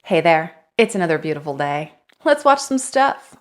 Hey there, it's another beautiful day. Let's watch some stuff.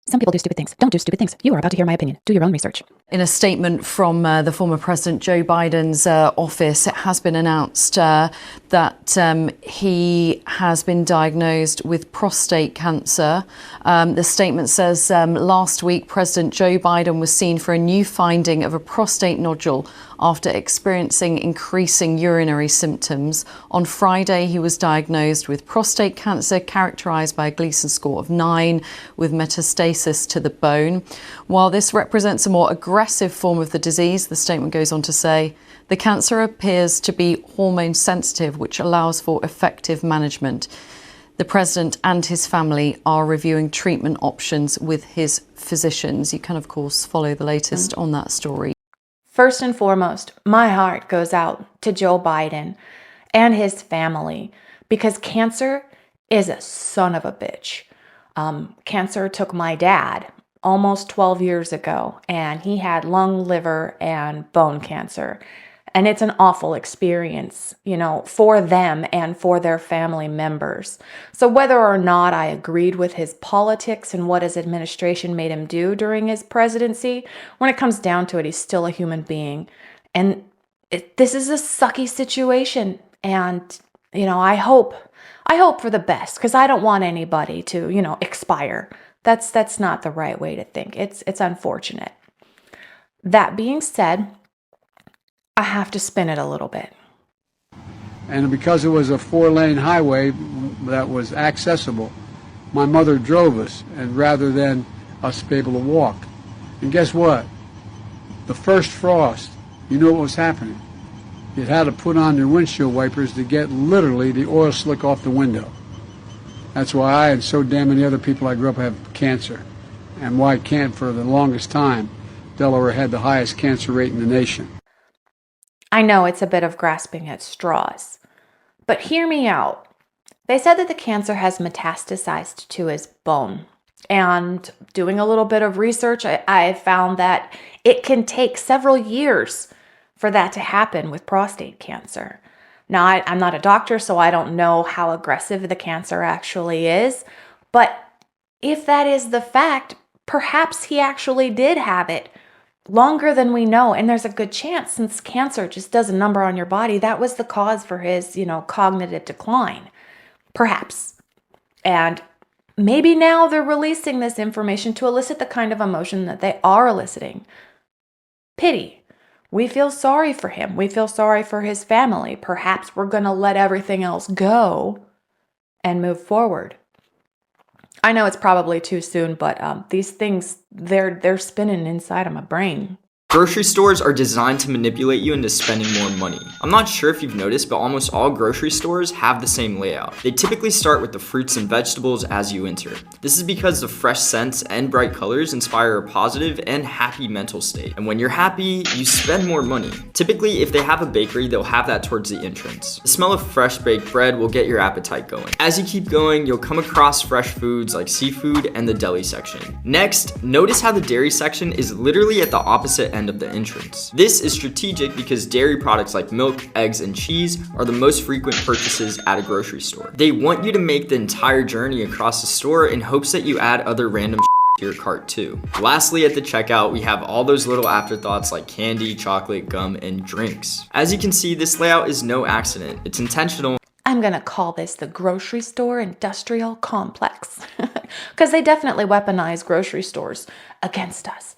Some people do stupid things. Don't do stupid things. You are about to hear my opinion. Do your own research. In a statement from the former President Joe Biden's office, it has been announced that he has been diagnosed with prostate cancer. The statement says last week, President Joe Biden was seen for a new finding of a prostate nodule after experiencing increasing urinary symptoms. On Friday, he was diagnosed with prostate cancer characterized by a Gleason score of 9 with metastasis to the bone. While this represents a more aggressive form of the disease, the statement goes on to say, the cancer appears to be hormone sensitive, which allows for effective management. The president and his family are reviewing treatment options with his physicians. You can, of course, follow the latest on that story. First and foremost, my heart goes out to Joe Biden and his family because cancer is a son of a bitch. Cancer took my dad almost 12 years ago, and he had lung, liver, and bone cancer. And it's an awful experience, for them and for their family members. So whether or not I agreed with his politics and what his administration made him do during his presidency, when it comes down to it, he's still a human being. And this is a sucky situation. And, I hope for the best, because I don't want anybody to, expire. That's not the right way to think. It's unfortunate. That being said, I have to spin it a little bit. And because it was a 4-lane highway that was accessible, my mother drove us, and rather than us be able to walk. And guess what? The first frost, you know what was happening. You had to put on your windshield wipers to get literally the oil slick off the window. That's why I and so damn many other people I grew up have cancer. And why for the longest time, Delaware had the highest cancer rate in the nation. I know it's a bit of grasping at straws, but hear me out. They said that the cancer has metastasized to his bone. And doing a little bit of research, I found that it can take several years for that to happen with prostate cancer. Now, I'm not a doctor, so I don't know how aggressive the cancer actually is. But if that is the fact, perhaps he actually did have it longer than we know. And there's a good chance, since cancer just does a number on your body, that was the cause for his, cognitive decline. Perhaps. And maybe now they're releasing this information to elicit the kind of emotion that they are eliciting. Pity. We feel sorry for him. We feel sorry for his family. Perhaps we're going to let everything else go and move forward. I know it's probably too soon, but these things, they're spinning inside of my brain. Grocery stores are designed to manipulate you into spending more money. I'm not sure if you've noticed, but almost all grocery stores have the same layout. They typically start with the fruits and vegetables as you enter. This is because the fresh scents and bright colors inspire a positive and happy mental state. And when you're happy, you spend more money. Typically, if they have a bakery, they'll have that towards the entrance. The smell of fresh baked bread will get your appetite going. As you keep going, you'll come across fresh foods like seafood and the deli section. Next, notice how the dairy section is literally at the opposite end of the entrance. This is strategic because dairy products like milk, eggs, and cheese are the most frequent purchases at a grocery store. They want you to make the entire journey across the store in hopes that you add other random to your cart too. Lastly, at the checkout, we have all those little afterthoughts like candy, chocolate, gum, and drinks. As you can see, this layout is no accident. It's intentional. I'm going to call this the grocery store industrial complex because they definitely weaponize grocery stores against us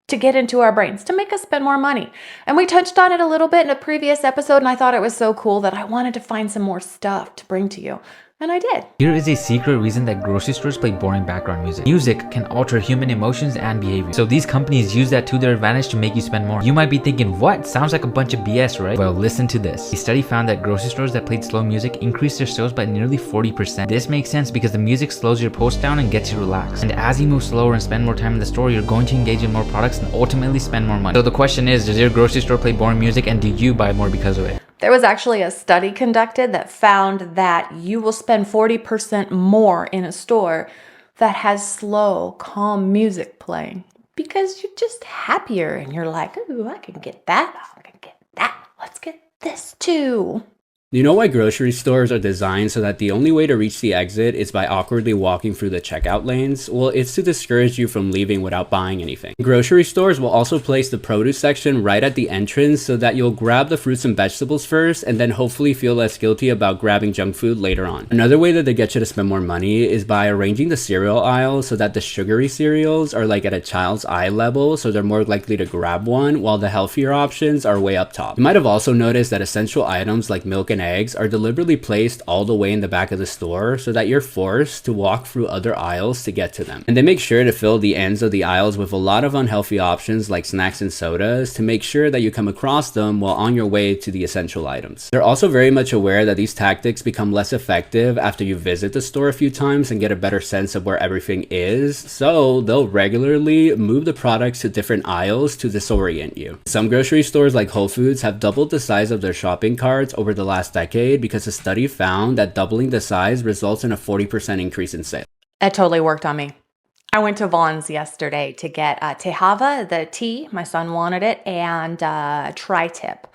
to get into our brains, to make us spend more money. And we touched on it a little bit in a previous episode, and I thought it was so cool that I wanted to find some more stuff to bring to you. And I did. Here is a secret reason that grocery stores play boring background music. Music can alter human emotions and behavior. So these companies use that to their advantage to make you spend more. You might be thinking, what? Sounds like a bunch of BS, right? Well, listen to this. A study found that grocery stores that played slow music increased their sales by nearly 40%. This makes sense because the music slows your pulse down and gets you relaxed. And as you move slower and spend more time in the store, you're going to engage in more products and ultimately spend more money. So the question is, does your grocery store play boring music, and do you buy more because of it? There was actually a study conducted that found that you will spend 40% more in a store that has slow, calm music playing because you're just happier and you're like, ooh, I can get that, I can get that, let's get this too. You know why grocery stores are designed so that the only way to reach the exit is by awkwardly walking through the checkout lanes? Well, it's to discourage you from leaving without buying anything. Grocery stores will also place the produce section right at the entrance so that you'll grab the fruits and vegetables first and then hopefully feel less guilty about grabbing junk food later on. Another way that they get you to spend more money is by arranging the cereal aisle so that the sugary cereals are like at a child's eye level, so they're more likely to grab one, while the healthier options are way up top. You might have also noticed that essential items like milk and eggs are deliberately placed all the way in the back of the store so that you're forced to walk through other aisles to get to them. And they make sure to fill the ends of the aisles with a lot of unhealthy options like snacks and sodas to make sure that you come across them while on your way to the essential items. They're also very much aware that these tactics become less effective after you visit the store a few times and get a better sense of where everything is, so they'll regularly move the products to different aisles to disorient you. Some grocery stores like Whole Foods have doubled the size of their shopping carts over the last decade because a study found that doubling the size results in a 40% increase in sales. It totally worked on me. I went to Vaughn's yesterday to get Tehava, the tea. My son wanted it, and tri-tip.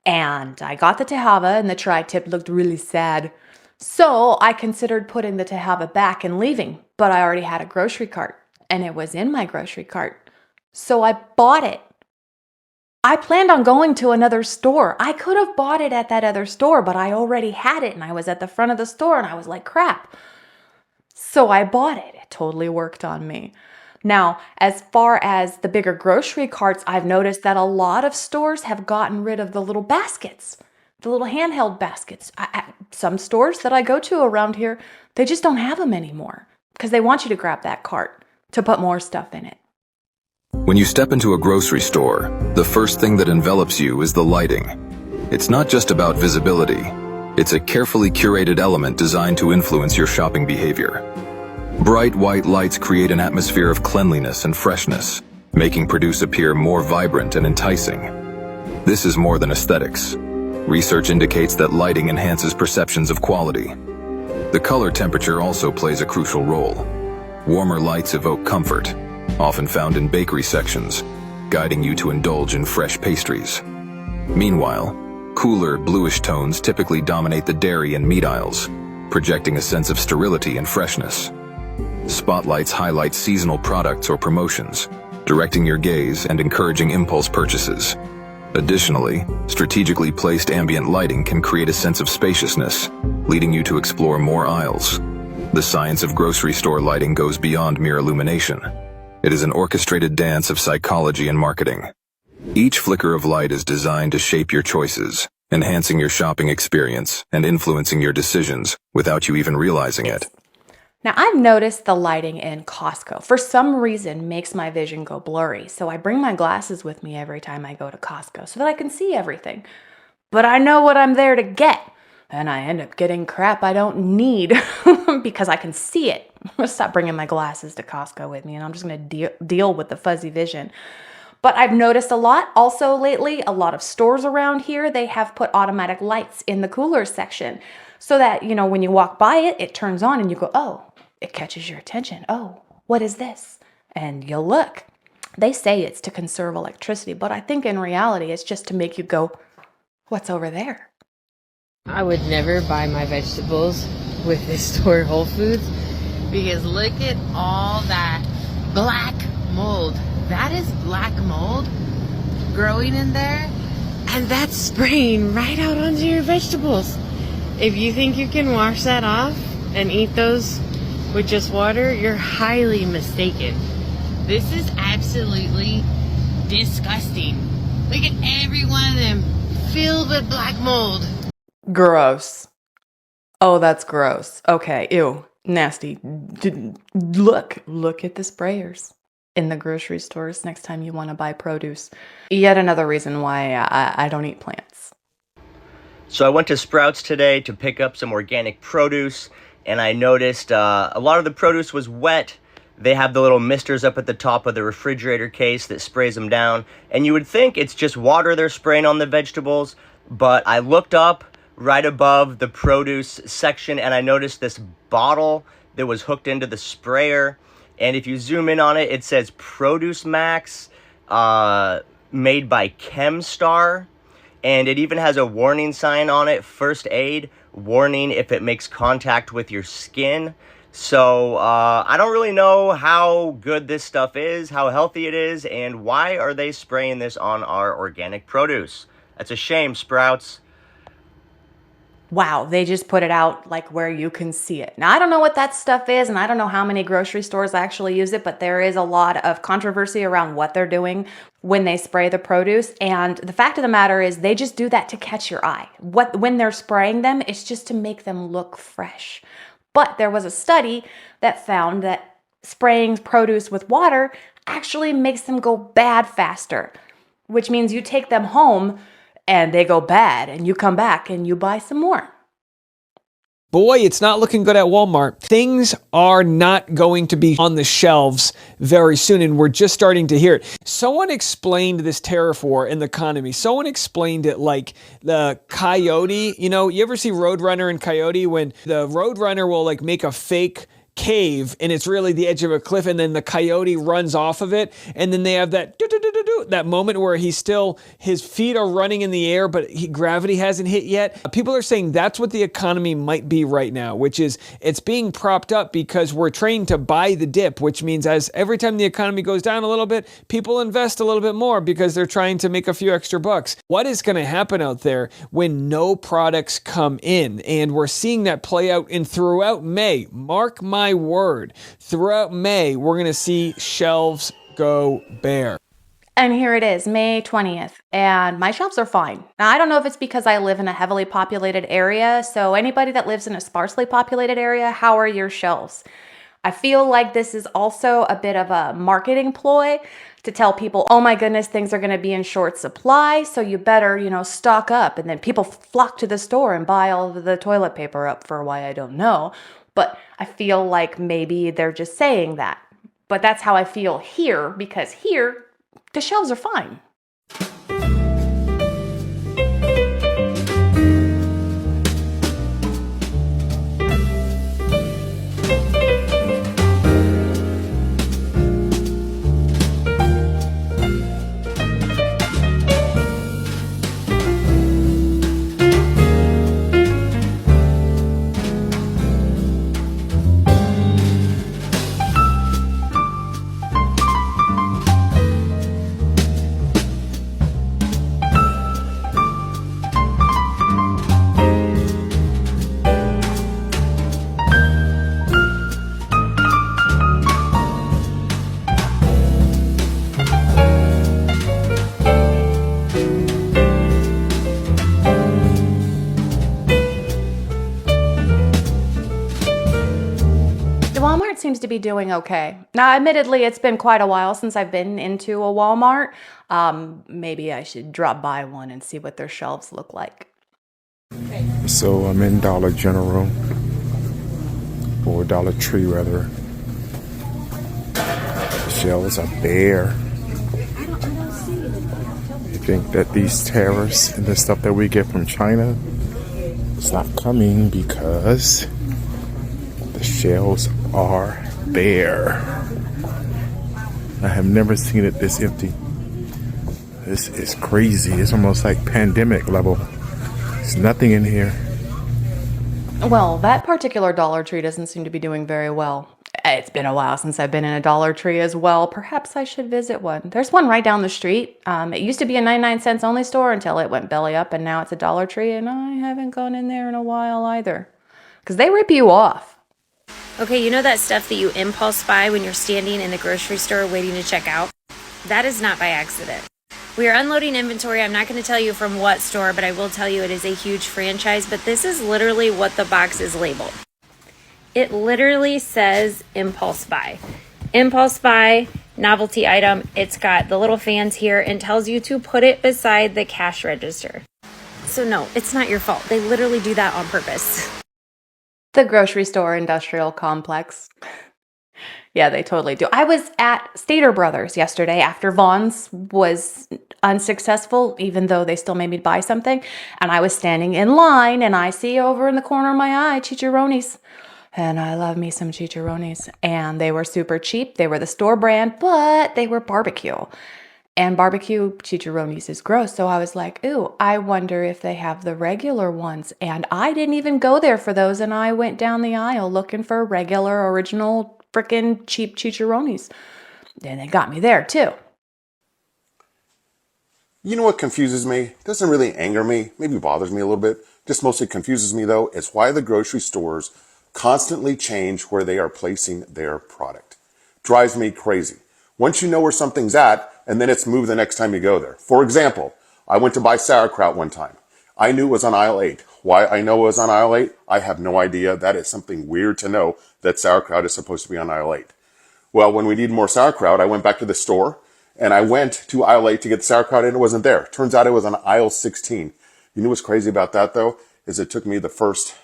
And I got the Tehava, and the tri-tip looked really sad. So I considered putting the Tehava back and leaving, but I already had a grocery cart, and it was in my grocery cart. So I bought it. I planned on going to another store. I could have bought it at that other store, but I already had it and I was at the front of the store and I was like, crap. So I bought it. It totally worked on me. Now, as far as the bigger grocery carts, I've noticed that a lot of stores have gotten rid of the little baskets, the little handheld baskets. Some stores that I go to around here, they just don't have them anymore because they want you to grab that cart to put more stuff in it. When you step into a grocery store, the first thing that envelops you is the lighting. It's not just about visibility. It's a carefully curated element designed to influence your shopping behavior. Bright white lights create an atmosphere of cleanliness and freshness, making produce appear more vibrant and enticing. This is more than aesthetics. Research indicates that lighting enhances perceptions of quality. The color temperature also plays a crucial role. Warmer lights evoke comfort, often found in bakery sections, guiding you to indulge in fresh pastries. Meanwhile, cooler, bluish tones typically dominate the dairy and meat aisles, projecting a sense of sterility and freshness. Spotlights highlight seasonal products or promotions, directing your gaze and encouraging impulse purchases. Additionally, strategically placed ambient lighting can create a sense of spaciousness, leading you to explore more aisles. The science of grocery store lighting goes beyond mere illumination. It is an orchestrated dance of psychology and marketing. Each flicker of light is designed to shape your choices, enhancing your shopping experience and influencing your decisions without you even realizing it. Now, I've noticed the lighting in Costco, for some reason, makes my vision go blurry. So I bring my glasses with me every time I go to Costco so that I can see everything. But I know what I'm there to get. And I end up getting crap I don't need because I can see it. I'm going to stop bringing my glasses to Costco with me, and I'm just going to deal with the fuzzy vision. But I've noticed a lot also lately, a lot of stores around here, they have put automatic lights in the cooler section so that, you know, when you walk by it, it turns on and you go, oh, it catches your attention. Oh, what is this? And you'll look. They say it's to conserve electricity, but I think in reality, it's just to make you go, what's over there? I would never buy my vegetables with this store Whole Foods because look at all that black mold. That is black mold growing in there, and that's spraying right out onto your vegetables. If you think you can wash that off and eat those with just water, you're highly mistaken. This is absolutely disgusting. Look at every one of them filled with black mold. Gross. Oh, that's gross. Okay, ew, nasty. Look at the sprayers in the grocery stores next time you want to buy produce. Yet another reason why I don't eat plants. So I went to Sprouts today to pick up some organic produce, and I noticed a lot of the produce was wet. They have the little misters up at the top of the refrigerator case that sprays them down, and you would think it's just water they're spraying on the vegetables, but I looked up right above the produce section and I noticed this bottle that was hooked into the sprayer, and if you zoom in on it, it says Produce Max, made by ChemStar. And it even has a warning sign on it, first aid, warning if it makes contact with your skin. So I don't really know how good this stuff is, how healthy it is, and why are they spraying this on our organic produce? That's a shame, Sprouts. Wow, they just put it out like where you can see it. Now, I don't know what that stuff is, and I don't know how many grocery stores actually use it, but there is a lot of controversy around what they're doing when they spray the produce. And the fact of the matter is, they just do that to catch your eye. When they're spraying them, it's just to make them look fresh. But there was a study that found that spraying produce with water actually makes them go bad faster, which means you take them home and they go bad, and you come back and you buy some more. Boy, it's not looking good at Walmart. Things are not going to be on the shelves very soon, and we're just starting to hear it. Someone explained this tariff war in the economy. Someone explained it like the coyote. You know, you ever see Roadrunner and Coyote when the Roadrunner will like make a fake cave and it's really the edge of a cliff, and then the coyote runs off of it, and then they have that that moment where his feet are running in the air, but gravity hasn't hit yet. People are saying that's what the economy might be right now, which is it's being propped up because we're trained to buy the dip, which means as every time the economy goes down a little bit, people invest a little bit more because they're trying to make a few extra bucks. What is going to happen out there when no products come in? And we're seeing that play out throughout May. Mark my word, throughout May, we're going to see shelves go bare. And here it is, May 20th, and my shelves are fine. Now, I don't know if it's because I live in a heavily populated area, so anybody that lives in a sparsely populated area, how are your shelves? I feel like this is also a bit of a marketing ploy to tell people, oh my goodness, things are going to be in short supply, so you better, stock up. And then people flock to the store and buy all of the toilet paper up for why I don't know. But I feel like maybe they're just saying that. But that's how I feel here, because here, the shelves are fine. Walmart seems to be doing okay. Now, admittedly, it's been quite a while since I've been into a Walmart. Maybe I should drop by one and see what their shelves look like. So I'm in Dollar General, or Dollar Tree rather. The shelves are bare. You think that these tariffs and the stuff that we get from China is not coming because the shelves are bare. I have never seen it this empty. This is crazy. It's almost like pandemic level. There's nothing in here. Well, that particular Dollar Tree doesn't seem to be doing very well. It's been a while since I've been in a Dollar Tree as well. Perhaps I should visit one. There's one right down the street. It used to be a 99 cents only store until it went belly up, and now it's a Dollar Tree, and I haven't gone in there in a while either. Because they rip you off. Okay, you know that stuff that you impulse buy when you're standing in the grocery store waiting to check out? That is not by accident. We are unloading inventory. I'm not going to tell you from what store, but I will tell you it is a huge franchise, but this is literally what the box is labeled. It literally says impulse buy. Impulse buy, novelty item. It's got the little fans here and tells you to put it beside the cash register. So no, it's not your fault. They literally do that on purpose. The grocery store industrial complex. Yeah, they totally do. I was at Stater Brothers yesterday after Vaughn's was unsuccessful, even though they still made me buy something. And I was standing in line, and I see over in the corner of my eye chicharrones. And I love me some chicharrones. And they were super cheap. They were the store brand, but they were barbecue. And barbecue chicharrones is gross. So I was like, ooh, I wonder if they have the regular ones. And I didn't even go there for those. And I went down the aisle looking for regular, original, frickin' cheap chicharrones. And they got me there too. You know what confuses me? Doesn't really anger me, maybe bothers me a little bit. Just mostly confuses me though, is why the grocery stores constantly change where they are placing their product. Drives me crazy. Once you know where something's at, and then it's moved the next time you go there. For example, I went to buy sauerkraut one time. I knew it was on aisle 8. Why I know it was on aisle 8? I have no idea. That is something weird to know that sauerkraut is supposed to be on aisle 8. Well, when we need more sauerkraut, I went back to the store and I went to aisle 8 to get the sauerkraut and it wasn't there. Turns out it was on aisle 16. You know what's crazy about that though? Is it took me the first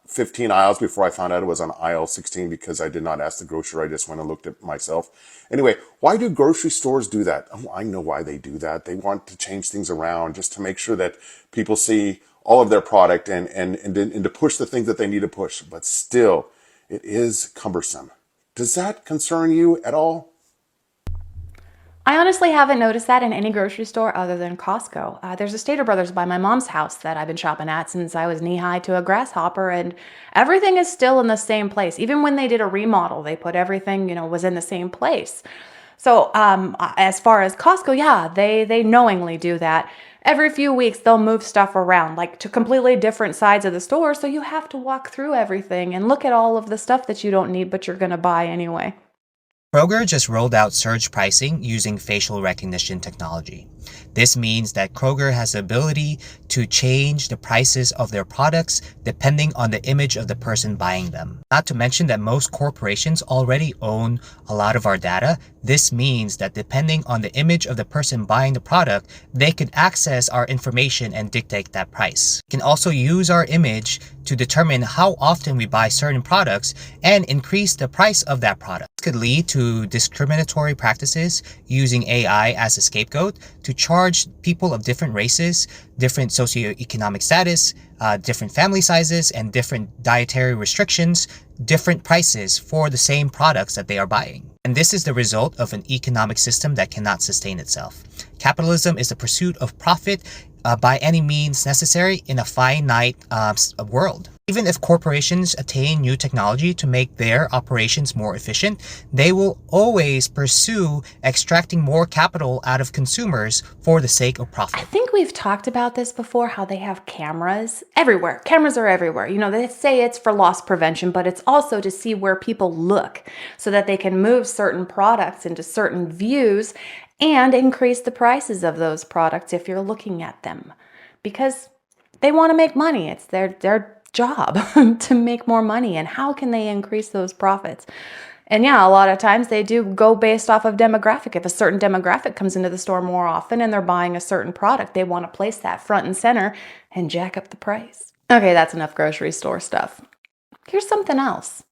15 aisles before I found out it was on aisle 16 because I did not ask the grocer. I just went and looked at myself. Anyway, why do grocery stores do that? Oh, I know why they do that. They want to change things around just to make sure that people see all of their product and to push the things that they need to push. But still, it is cumbersome. Does that concern you at all? I honestly haven't noticed that in any grocery store other than Costco. There's a Stater Brothers by my mom's house that I've been shopping at since I was knee-high to a grasshopper, and everything is still in the same place. Even when they did a remodel, they put everything, was in the same place. So as far as Costco, yeah, they knowingly do that. Every few weeks, they'll move stuff around, like to completely different sides of the store, so you have to walk through everything and look at all of the stuff that you don't need but you're going to buy anyway. Kroger just rolled out surge pricing using facial recognition technology. This means that Kroger has the ability to change the prices of their products depending on the image of the person buying them. Not to mention that most corporations already own a lot of our data. This means that depending on the image of the person buying the product, they could access our information and dictate that price. We can also use our image to determine how often we buy certain products and increase the price of that product. This could lead to discriminatory practices using AI as a scapegoat to charge people of different races, different socioeconomic status, different family sizes, and different dietary restrictions, different prices for the same products that they are buying. And this is the result of an economic system that cannot sustain itself. Capitalism is the pursuit of profit by any means necessary in a finite world. Even if corporations attain new technology to make their operations more efficient, they will always pursue extracting more capital out of consumers for the sake of profit. I think we've talked about this before, how they have cameras everywhere. Cameras are everywhere. They say it's for loss prevention, but it's also to see where people look so that they can move certain products into certain views and increase the prices of those products if you're looking at them, because they want to make money. It's their job to make more money. And how can they increase those profits? And yeah, a lot of times they do go based off of demographic. If a certain demographic comes into the store more often and they're buying a certain product, they want to place that front and center and jack up the price. Okay, that's enough grocery store stuff. Here's something else.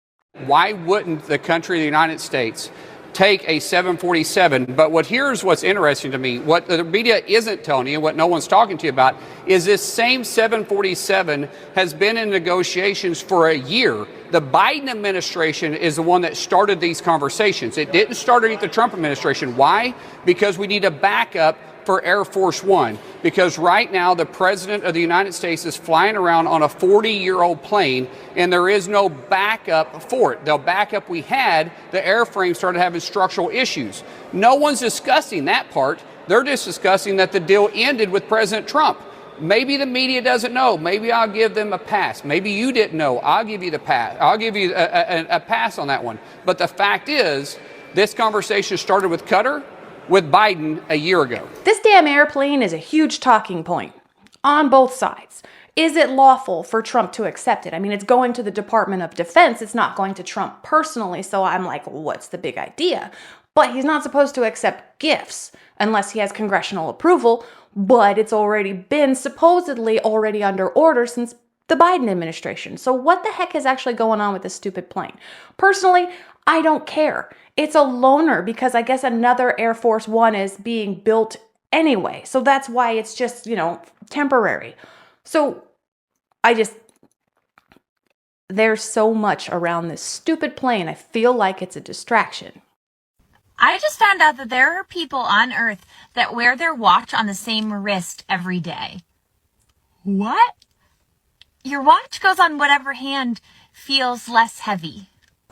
Why wouldn't the country of the United States take a 747? But here's what's interesting to me. What the media isn't telling you, what no one's talking to you about, is this same 747 has been in negotiations for a year. The Biden administration is the one that started these conversations. It didn't start underneath the Trump administration. Why? Because we need a backup for Air Force One. Because right now the President of the United States is flying around on a 40-year-old plane and there is no backup for it. The backup we had, the airframe started having structural issues. No one's discussing that part. They're just discussing that the deal ended with President Trump. Maybe the media doesn't know. Maybe I'll give them a pass. Maybe you didn't know. I'll give you the pass. I'll give you a pass on that one. But the fact is, this conversation started with Qatar, with Biden a year ago. This damn airplane is a huge talking point on both sides. Is it lawful for Trump to accept it? I mean, it's going to the Department of Defense. It's not going to Trump personally. So I'm like, well, what's the big idea? But he's not supposed to accept gifts unless he has congressional approval. But it's already been supposedly already under order since the Biden administration. So what the heck is actually going on with this stupid plane? Personally, I don't care. It's a loaner because I guess another Air Force One is being built anyway. So that's why it's just, temporary. So there's so much around this stupid plane. I feel like it's a distraction. I just found out that there are people on Earth that wear their watch on the same wrist every day. What? Your watch goes on whatever hand feels less heavy.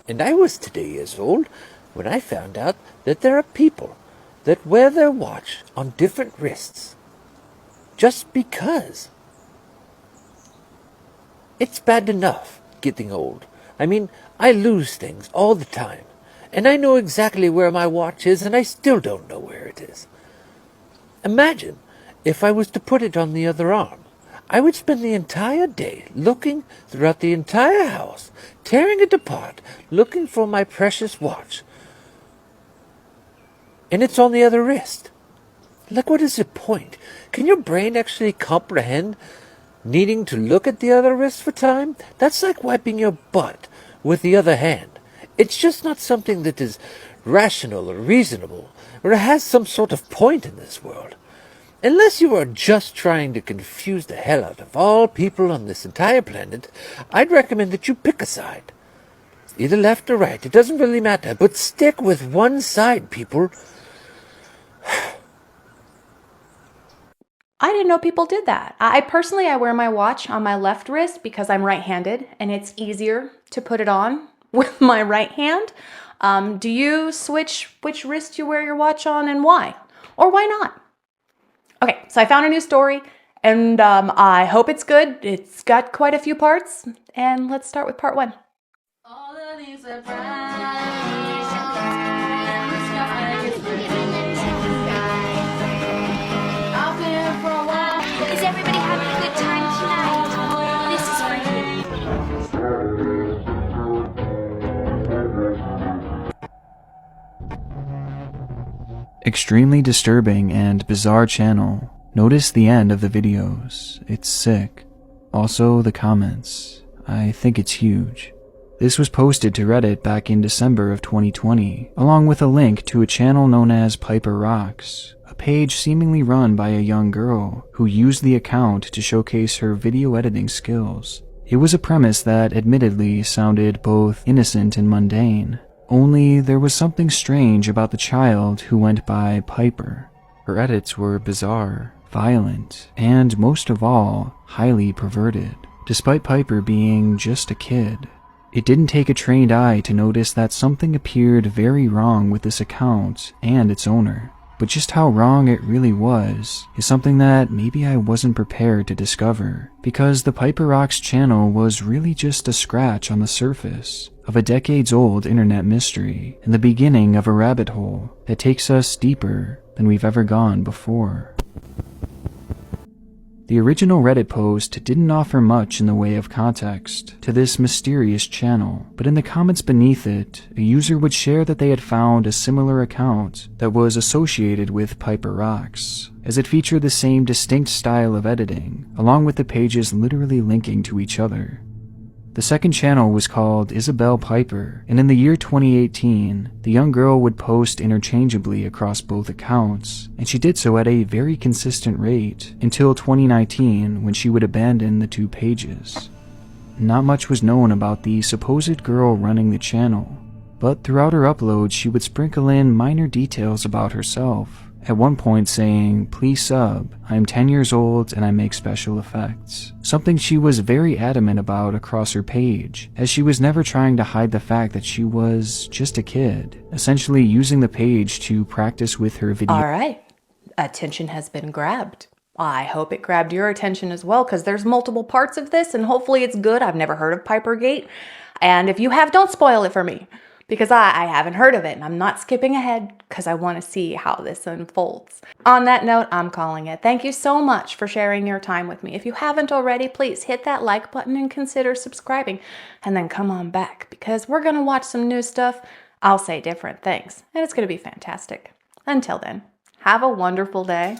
And I was 2 years old when I found out that there are people that wear their watch on different wrists. Just because. It's bad enough getting old. I mean, I lose things all the time. And I know exactly where my watch is, and I still don't know where it is. Imagine if I was to put it on the other arm. I would spend the entire day looking throughout the entire house, tearing it apart, looking for my precious watch. And it's on the other wrist. Like, what is the point? Can your brain actually comprehend needing to look at the other wrist for time? That's like wiping your butt with the other hand. It's just not something that is rational or reasonable, or has some sort of point in this world. Unless you are just trying to confuse the hell out of all people on this entire planet, I'd recommend that you pick a side. Either left or right, it doesn't really matter, but stick with one side, people. I didn't know people did that. I personally wear my watch on my left wrist because I'm right-handed and it's easier to put it on with my right hand. Do you switch which wrist you wear your watch on and why? Or why not? Okay, so I found a new story and I hope it's good. It's got quite a few parts and let's start with part 1. Is everybody having a good time tonight? This is for you. Extremely disturbing and bizarre channel. Notice the end of the videos. It's sick. Also the comments. I think it's huge. This was posted to Reddit back in December of 2020, along with a link to a channel known as Piper Rocks, a page seemingly run by a young girl who used the account to showcase her video editing skills. It was a premise that admittedly sounded both innocent and mundane, only there was something strange about the child who went by Piper. Her edits were bizarre, violent, and most of all, highly perverted, despite Piper being just a kid. It didn't take a trained eye to notice that something appeared very wrong with this account and its owner. But just how wrong it really was is something that maybe I wasn't prepared to discover, because the Piper Rocks channel was really just a scratch on the surface of a decades-old internet mystery and the beginning of a rabbit hole that takes us deeper than we've ever gone before. The original Reddit post didn't offer much in the way of context to this mysterious channel, but in the comments beneath it, a user would share that they had found a similar account that was associated with Piper Rocks, as it featured the same distinct style of editing, along with the pages literally linking to each other. The second channel was called Isabel Piper, and in the year 2018, the young girl would post interchangeably across both accounts, and she did so at a very consistent rate until 2019 when she would abandon the two pages. Not much was known about the supposed girl running the channel, but throughout her uploads she would sprinkle in minor details about herself, at one point saying, "Please sub, I'm 10 years old and I make special effects." Something she was very adamant about across her page, as she was never trying to hide the fact that she was just a kid, essentially using the page to practice with her video. All right, attention has been grabbed. I hope it grabbed your attention as well, because there's multiple parts of this and hopefully it's good. I've never heard of Pipergate, and if you have, don't spoil it for me, because I haven't heard of it, and I'm not skipping ahead because I want to see how this unfolds. On that note, I'm calling it. Thank you so much for sharing your time with me. If you haven't already, please hit that like button and consider subscribing, and then come on back because we're going to watch some new stuff. I'll say different things, and it's going to be fantastic. Until then, have a wonderful day.